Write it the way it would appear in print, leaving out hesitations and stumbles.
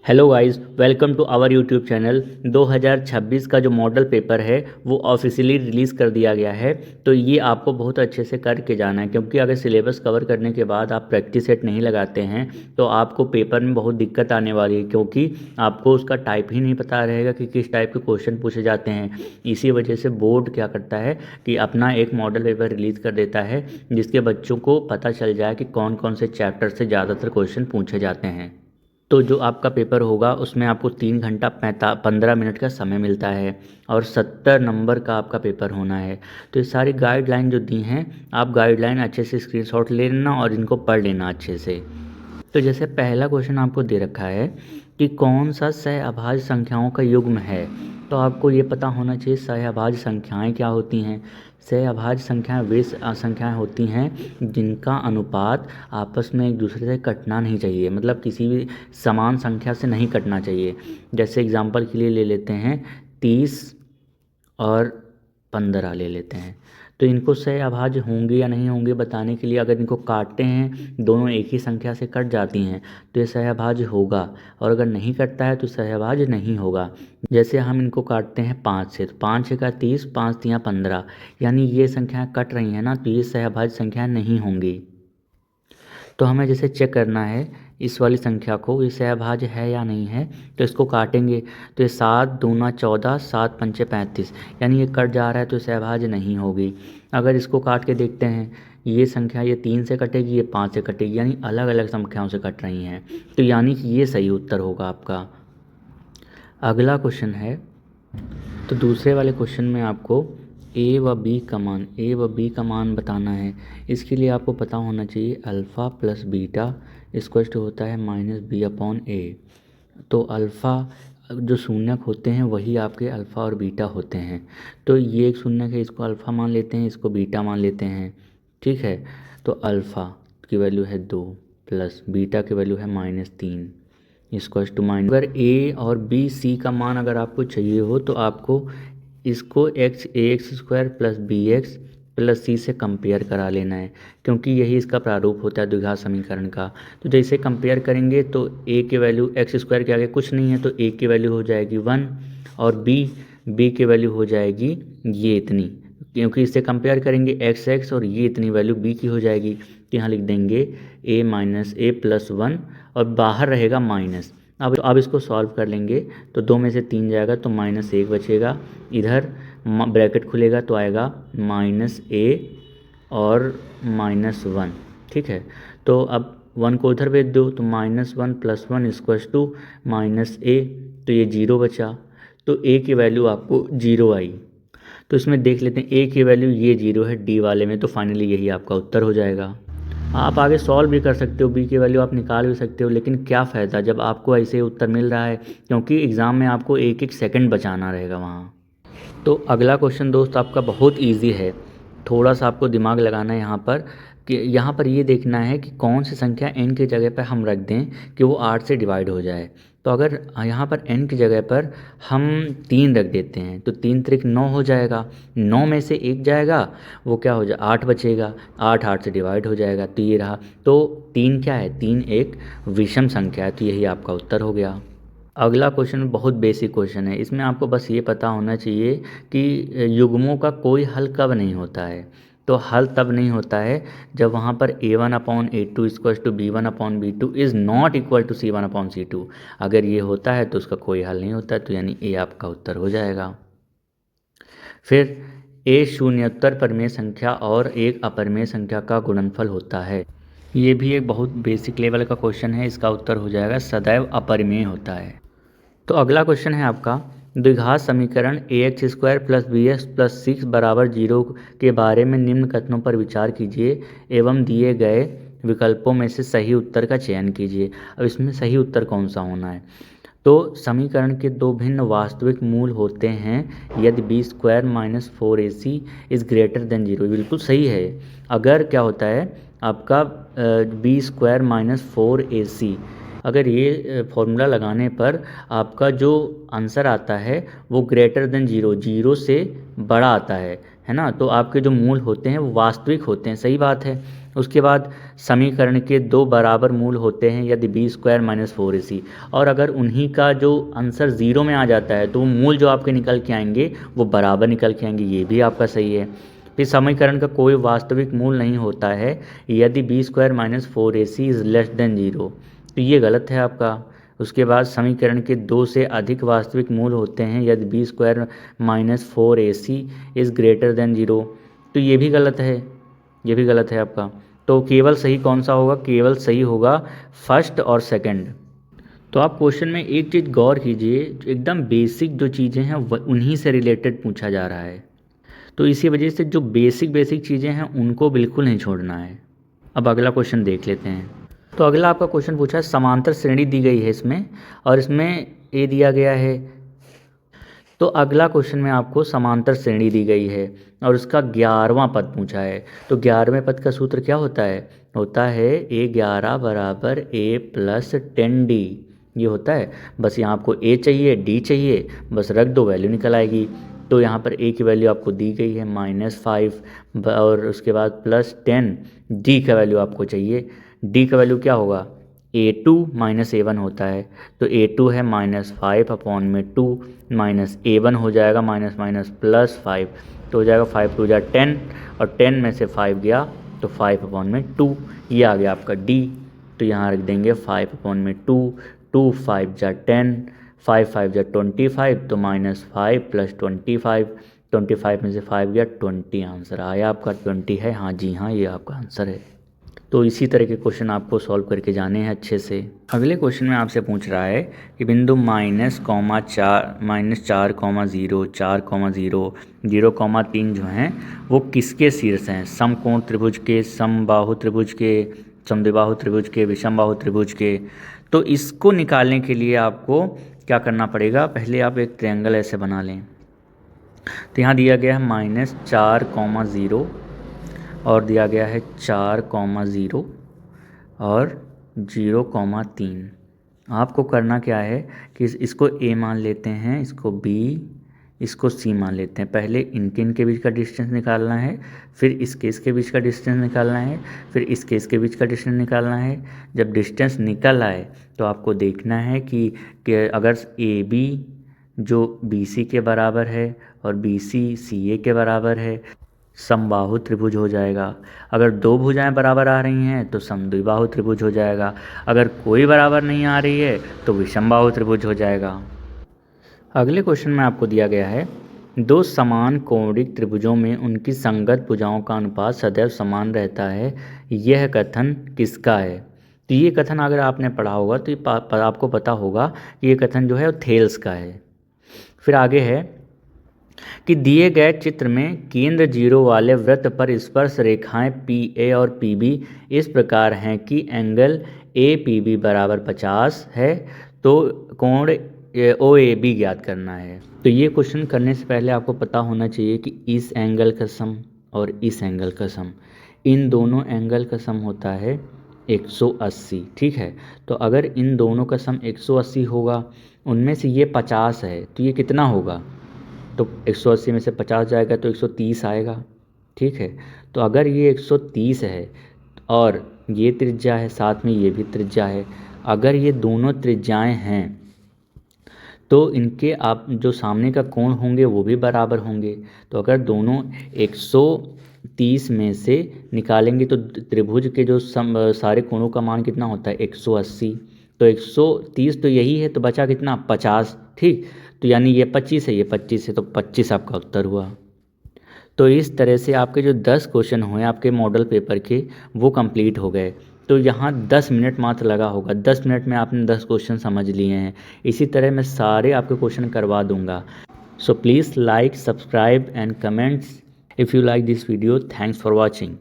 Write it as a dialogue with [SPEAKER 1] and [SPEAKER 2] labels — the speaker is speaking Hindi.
[SPEAKER 1] Hello guys, welcome to our YouTube channel. 2026 का जो मॉडल पेपर है वो ऑफिशियली रिलीज़ कर दिया गया है। तो ये आपको बहुत अच्छे से करके जाना है, क्योंकि अगर सिलेबस कवर करने के बाद आप प्रैक्टिस सेट नहीं लगाते हैं तो आपको पेपर में बहुत दिक्कत आने वाली है, क्योंकि आपको उसका टाइप ही नहीं पता रहेगा कि किस टाइप के क्वेश्चन पूछे जाते हैं। इसी वजह से बोर्ड क्या करता है कि अपना एक मॉडल पेपर रिलीज़ कर देता है, जिसके बच्चों को पता चल जाए कि कौन कौन से चैप्टर से ज़्यादातर क्वेश्चन पूछे जाते हैं। तो जो आपका पेपर होगा उसमें आपको 3 घंटा 15 मिनट का समय मिलता है और 70 नंबर का आपका पेपर होना है। तो ये सारी गाइडलाइन जो दी हैं, आप गाइडलाइन अच्छे से स्क्रीनशॉट ले लेना और इनको पढ़ लेना अच्छे से। तो जैसे पहला क्वेश्चन आपको दे रखा है कि कौन सा सहअभाज्य संख्याओं का युग्म है, तो आपको ये पता होना चाहिए सहअभाज्य संख्याएं क्या होती हैं। सहअभाज्य संख्याएं वे संख्याएं होती हैं जिनका अनुपात आपस में एक दूसरे से कटना नहीं चाहिए, मतलब किसी भी समान संख्या से नहीं कटना चाहिए। जैसे एग्जांपल के लिए ले लेते हैं 30 और 15 ले लेते हैं। तो इनको सहअभाज्य होंगे या नहीं होंगे बताने के लिए अगर इनको काटते हैं, दोनों एक ही संख्या से कट जाती हैं तो ये सहअभाज्य होगा, और अगर नहीं कटता है तो सहअभाज्य नहीं होगा। जैसे हम इनको काटते हैं 5 से, तो 5 छः का 30, 5 तियाँ 15, यानी ये संख्याएं कट रही हैं ना, तो ये सहअभाज्य संख्याएं नहीं होंगी। तो हमें जैसे चेक करना है इस वाली संख्या को, ये सहअभाज्य है या नहीं है। तो इसको काटेंगे तो ये 7 दूना 14, 7 पंचे 35, यानी ये कट जा रहा है तो सहअभाज्य नहीं होगी। अगर इसको काट के देखते हैं, ये संख्या ये 3 से कटेगी, ये 5 से कटेगी, यानी अलग अलग संख्याओं से कट रही हैं। तो यानी कि ये सही उत्तर होगा आपका। अगला क्वेश्चन है, तो दूसरे वाले क्वेश्चन में आपको ए व बी का मान बताना है। इसके लिए आपको पता होना चाहिए alpha plus beta equal to होता है -b/a। तो अल्फ़ा जो शून्यक होते हैं वही आपके अल्फ़ा और बीटा होते हैं। तो ये एक शून्यक है, इसको अल्फ़ा मान लेते हैं, इसको बीटा मान लेते हैं। ठीक है, तो अल्फ़ा की वैल्यू है 2 प्लस बीटा की वैल्यू है -3 इक्वल टू माइनस। अगर ए और बी सी का मान अगर आपको चाहिए हो तो आपको इसको ax² प्लस bx प्लस सी से कंपेयर करा लेना है, क्योंकि यही इसका प्रारूप होता है द्विघात समीकरण का। तो जैसे कंपेयर करेंगे तो a की वैल्यू x² के आगे कुछ नहीं है, तो a की वैल्यू हो जाएगी 1 और b की वैल्यू हो जाएगी ये इतनी, क्योंकि इससे कंपेयर करेंगे x और ये इतनी वैल्यू b की हो जाएगी। तो यहाँ लिख देंगे a-a+1 और बाहर रहेगा माइनस। अब इसको सॉल्व कर लेंगे तो 2 में से 3 जाएगा तो -1 बचेगा। इधर ब्रैकेट खुलेगा तो आएगा -a और -1। ठीक है, तो अब 1 को उधर भेज दो तो -1 + 1 = -a, तो ये 0 बचा। तो a की वैल्यू आपको 0 आई। तो इसमें देख लेते हैं a की वैल्यू ये 0 है डी वाले में, तो फाइनली यही आपका उत्तर हो जाएगा। आप आगे सॉल्व भी कर सकते हो, बी की वैल्यू आप निकाल भी सकते हो, लेकिन क्या फ़ायदा जब आपको ऐसे उत्तर मिल रहा है, क्योंकि एग्ज़ाम में आपको एक एक सेकंड बचाना रहेगा वहाँ। तो अगला क्वेश्चन दोस्त आपका बहुत इजी है, थोड़ा सा आपको दिमाग लगाना है यहाँ पर कि यहाँ पर ये देखना है कि कौन सी संख्या n की जगह पर हम रख दें कि वो 8 से डिवाइड हो जाए। तो अगर यहाँ पर n की जगह पर हम 3 रख देते हैं तो 3 त्रिक 9 हो जाएगा, 9 में से 1 जाएगा, वो क्या हो जाए 8 बचेगा, 8 8 से डिवाइड हो जाएगा, तो ये रहा। तो 3 क्या है, 3 एक विषम संख्या है, तो यही आपका उत्तर हो गया। अगला क्वेश्चन बहुत बेसिक क्वेश्चन है, इसमें आपको बस ये पता होना चाहिए कि युग्मों का कोई हल कब नहीं होता है। तो हल तब नहीं होता है जब वहाँ पर a1/a2 = b1/b2 is not equal to c1/c2। अगर ये होता है तो उसका कोई हल नहीं होता है, तो यानी ए आपका उत्तर हो जाएगा। फिर a शून्योत्तर परिमेय संख्या और एक अपरिमेय संख्या का गुणनफल होता है। ये भी एक बहुत बेसिक लेवल का क्वेश्चन है, इसका उत्तर हो जाएगा सदैव अपरिमेय होता है। तो अगला क्वेश्चन है आपका, द्विघात समीकरण ax² + bx + 6 = 0 के बारे में निम्न कथनों पर विचार कीजिए एवं दिए गए विकल्पों में से सही उत्तर का चयन कीजिए। अब इसमें सही उत्तर कौन सा होना है, तो समीकरण के दो भिन्न वास्तविक मूल होते हैं यदि b² - 4ac is greater then 0, बिल्कुल सही है। अगर क्या होता है आपका b² - 4ac, अगर ये फॉर्मूला लगाने पर आपका जो आंसर आता है वो ग्रेटर देन 0, 0 से बड़ा आता है ना, तो आपके जो मूल होते हैं वो वास्तविक होते हैं, सही बात है। उसके बाद समीकरण के दो बराबर मूल होते हैं यदि बी स्क्वायर माइनस 4ac, और अगर उन्हीं का जो आंसर ज़ीरो में आ जाता है तो वो मूल जो आपके निकल के आएंगे वो बराबर निकल के आएंगे, ये भी आपका सही है। फिर समीकरण का कोई वास्तविक मूल नहीं होता है यदि B square minus 4ac is less than zero, तो ये गलत है आपका। उसके बाद समीकरण के दो से अधिक वास्तविक मूल होते हैं यदि B square minus 4ac is greater than zero, तो ये भी गलत है, ये भी गलत है आपका। तो केवल सही कौन सा होगा, केवल सही होगा फर्स्ट और सेकंड। तो आप क्वेश्चन में एक चीज़ गौर कीजिए, एकदम बेसिक जो चीज़ें हैं उन्हीं से रिलेटेड पूछा जा रहा है, तो इसी वजह से जो बेसिक चीज़ें हैं उनको बिल्कुल नहीं छोड़ना है। अब अगला क्वेश्चन देख लेते हैं। तो अगला आपका क्वेश्चन पूछा है, समांतर श्रेणी दी गई है इसमें और इसमें ए दिया गया है। तो अगला क्वेश्चन में आपको समांतर श्रेणी दी गई है और उसका 11वां पद पूछा है। तो 11वें पद का सूत्र क्या होता है, होता है a11 बराबर a प्लस 10d, ये होता है। बस यहाँ आपको a चाहिए, d चाहिए, बस रख दो, वैल्यू निकल आएगी। तो यहाँ पर a की वैल्यू आपको दी गई है -5 और उसके बाद +10, d का वैल्यू आपको चाहिए। d का वैल्यू क्या होगा, a2 माइनस a1 होता है, तो a2 है -5/2 माइनस a1 हो जाएगा माइनस माइनस +5, तो हो जाएगा 5 2 10 और 10 में से 5 गया तो 5/2, ये आ गया आपका d। तो यहाँ रख देंगे 5/2, 2 5 10, 5 5 25, तो -5 + 25, 25 में से 5 गया 20, आंसर आया आपका 20 है। हाँ जी हाँ, ये आपका आंसर है। तो इसी तरह के क्वेश्चन आपको सॉल्व करके जाने हैं अच्छे से। अगले क्वेश्चन में आपसे पूछ रहा है कि बिंदु -4, -4,0, 4,0, 0,3 जो हैं वो किसके शीर्ष हैं, समकोण त्रिभुज के, समबाहु त्रिभुज के, समद्विबाहु त्रिभुज के, विषमबाहु त्रिभुज के। तो इसको निकालने के लिए आपको क्या करना पड़ेगा, पहले आप एक ट्रायंगल ऐसे बना लें। तो यहाँ दिया गया है -4,0 और दिया गया है 4,0 और 0,3। आपको करना क्या है कि इसको a मान लेते हैं, इसको b, इसको c मान लेते हैं। पहले इनके बीच का डिस्टेंस निकालना है, फिर इसके बीच का डिस्टेंस निकालना है, फिर इसके बीच का डिस्टेंस निकालना है। जब डिस्टेंस निकल आए तो आपको देखना है कि अगर AB जो BC के बराबर है और BC CA के बराबर है, समबाहु त्रिभुज हो जाएगा। अगर दो भुजाएं बराबर आ रही हैं तो समद्विबाहु त्रिभुज हो जाएगा। अगर कोई बराबर नहीं आ रही है तो विषमबाहु त्रिभुज हो जाएगा। अगले क्वेश्चन में आपको दिया गया है, दो समान कोणिक त्रिभुजों में उनकी संगत भुजाओं का अनुपात सदैव समान रहता है, यह कथन किसका है। तो ये कथन अगर आपने पढ़ा होगा तो ये आपको पता होगा कि ये कथन जो है वो थेल्स का है। फिर आगे है कि दिए गए चित्र में केंद्र 0 वाले वृत्त पर स्पर्श रेखाएं PA और PB इस प्रकार हैं कि एंगल APB बराबर 50 है, तो कोण OAB ज्ञात करना है। तो ये क्वेश्चन करने से पहले आपको पता होना चाहिए कि इस एंगल का सम और इस एंगल का सम, इन दोनों एंगल का सम होता है 180, ठीक है। तो अगर इन दोनों का सम 180 होगा, उनमें से ये 50 है, तो ये कितना होगा, तो 180 में से 50 जाएगा तो 130 आएगा, ठीक है। तो अगर ये 130 है और ये त्रिज्या है, साथ में ये भी त्रिज्या है, अगर ये दोनों त्रिज्याएं हैं तो इनके आप जो सामने का कोण होंगे वो भी बराबर होंगे। तो अगर दोनों 130 में से निकालेंगे तो त्रिभुज के जो सारे कोणों का मान कितना होता है 180, तो 130 तो यही है, तो बचा कितना 50, ठीक। तो यानी ये 25 है, ये 25 है, तो 25 आपका उत्तर हुआ। तो इस तरह से आपके जो 10 क्वेश्चन हुए आपके मॉडल पेपर के वो कंप्लीट हो गए। तो यहाँ 10 मिनट मात्र लगा होगा, 10 मिनट में आपने 10 क्वेश्चन समझ लिए हैं। इसी तरह मैं सारे आपके क्वेश्चन करवा दूंगा। So please like, subscribe and comments if you like this video. Thanks for watching.